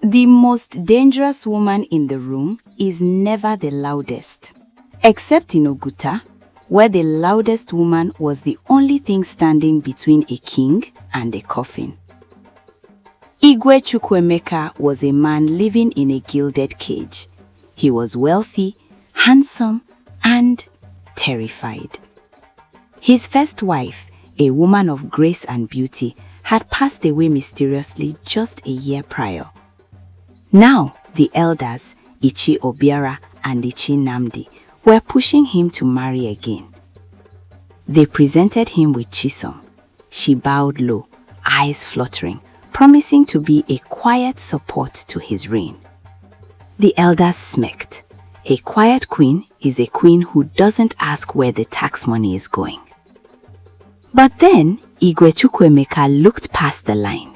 The most dangerous woman in the room is never the loudest. Except in Oguta, where the loudest woman was the only thing standing between a king and a coffin. Igwe Chukwuemeka was a man living in a gilded cage. He was wealthy, handsome, and terrified. His first wife, a woman of grace and beauty, had passed away mysteriously just a year prior. Now, the elders, Ichi Obiara and Ichi Namdi, were pushing him to marry again. They presented him with Chisom. She bowed low, eyes fluttering, promising to be a quiet support to his reign. The elders smirked. A quiet queen is a queen who doesn't ask where the tax money is going. But then, Igwe Chukwuemeka looked past the line.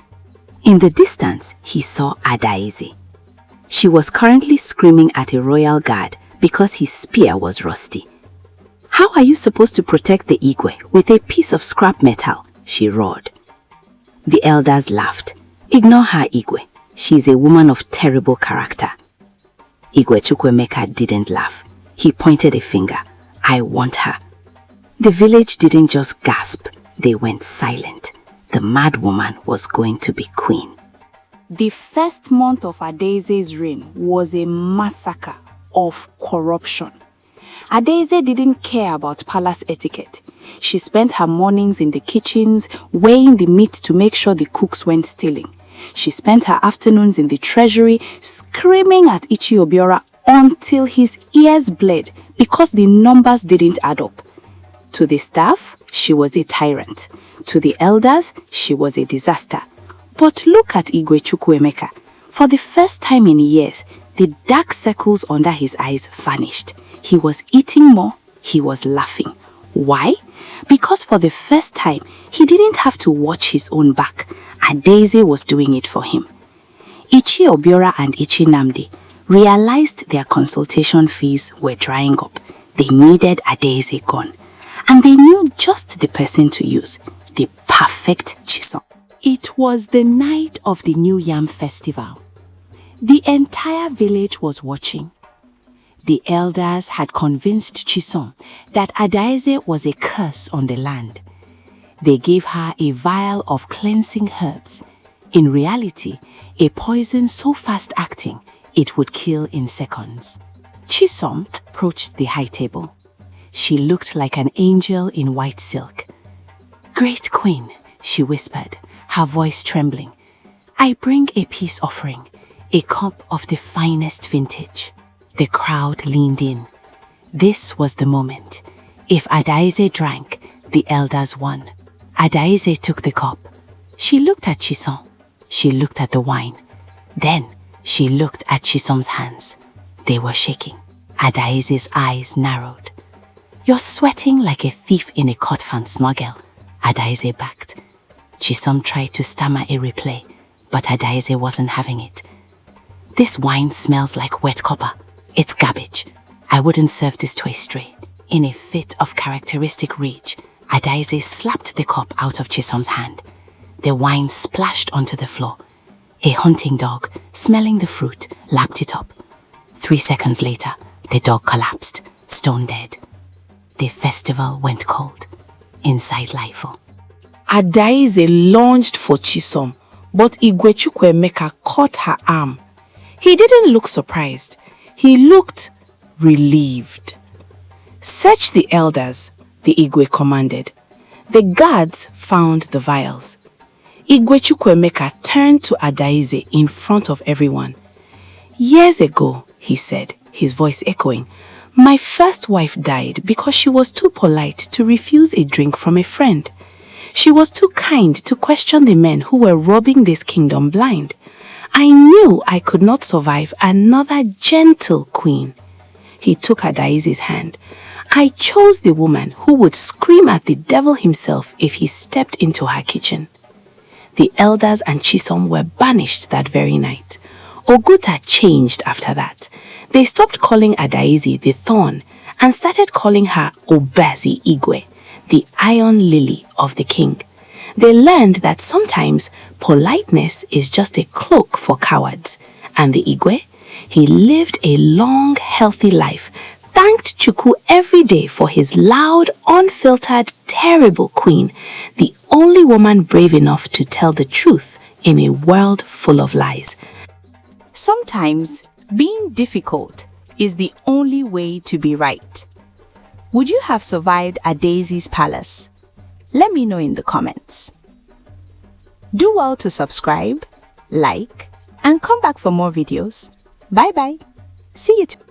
In the distance, he saw Adaeze. She was currently screaming at a royal guard because his spear was rusty. "How are you supposed to protect the Igwe with a piece of scrap metal?" she roared. The elders laughed. "Ignore her, Igwe. She's a woman of terrible character." Igwe Chukwuemeka didn't laugh. He pointed a finger. "I want her." The village didn't just gasp. They went silent. The mad woman was going to be queen. The first month of Adaeze's reign was a massacre of corruption. Adaeze didn't care about palace etiquette. She spent her mornings in the kitchens, weighing the meat to make sure the cooks weren't stealing. She spent her afternoons in the treasury, screaming at Ichi Obiora until his ears bled because the numbers didn't add up. To the staff, she was a tyrant. To the elders, she was a disaster. But look at Igwe Chukwuemeka. For the first time in years, the dark circles under his eyes vanished. He was eating more, he was laughing. Why? Because for the first time, he didn't have to watch his own back. Adaeze was doing it for him. Ichi Obiora and Ichi Namdi realized their consultation fees were drying up. They needed Adaeze gone. And they knew just the person to use, the perfect Chisom. It was the night of the New Yam Festival. The entire village was watching. The elders had convinced Chisom that Adaeze was a curse on the land. They gave her a vial of cleansing herbs. In reality, a poison so fast-acting, it would kill in seconds. Chisom approached the high table. She looked like an angel in white silk. "Great Queen," she whispered, her voice trembling, "I bring a peace offering, a cup of the finest vintage." The crowd leaned in. This was the moment. If Adaeze drank, the elders won. Adaeze took the cup. She looked at Chisom. She looked at the wine. Then she looked at Chisom's hands. They were shaking. Adaeze's eyes narrowed. "You're sweating like a thief in a cot-fan smuggle," Adaeze backed. Chisom tried to stammer a reply, but Adaeze wasn't having it. "This wine smells like wet copper. It's garbage. I wouldn't serve this to a stray." In a fit of characteristic rage, Adaeze slapped the cup out of Chisom's hand. The wine splashed onto the floor. A hunting dog, smelling the fruit, lapped it up. 3 seconds later, the dog collapsed, stone dead. The festival went cold. Inside Lifo, Adaeze lunged for Chisom, but Igwe Chukwuemeka caught her arm. He didn't look surprised. He looked relieved. "Search the elders," the Igwe commanded. The guards found the vials. Igwe Chukwuemeka turned to Adaeze in front of everyone. "Years ago," he said, his voice echoing, "my first wife died because she was too polite to refuse a drink from a friend. She was too kind to question the men who were robbing this kingdom blind. I knew I could not survive another gentle queen." He took Adaeze's hand. "I chose the woman who would scream at the devil himself if he stepped into her kitchen." The elders and Chisom were banished that very night. Oguta changed after that. They stopped calling Adaeze the Thorn and started calling her Obazi Igwe, the Iron Lily of the king. They learned that sometimes politeness is just a cloak for cowards, and the Igwe, he lived a long, healthy life, thanked Chukwu every day for his loud, unfiltered, terrible queen, the only woman brave enough to tell the truth in a world full of lies. Sometimes, being difficult is the only way to be right. Would you have survived a Daisy's palace? Let me know in the comments. Do well to subscribe, like, and come back for more videos. Bye bye. See you tomorrow.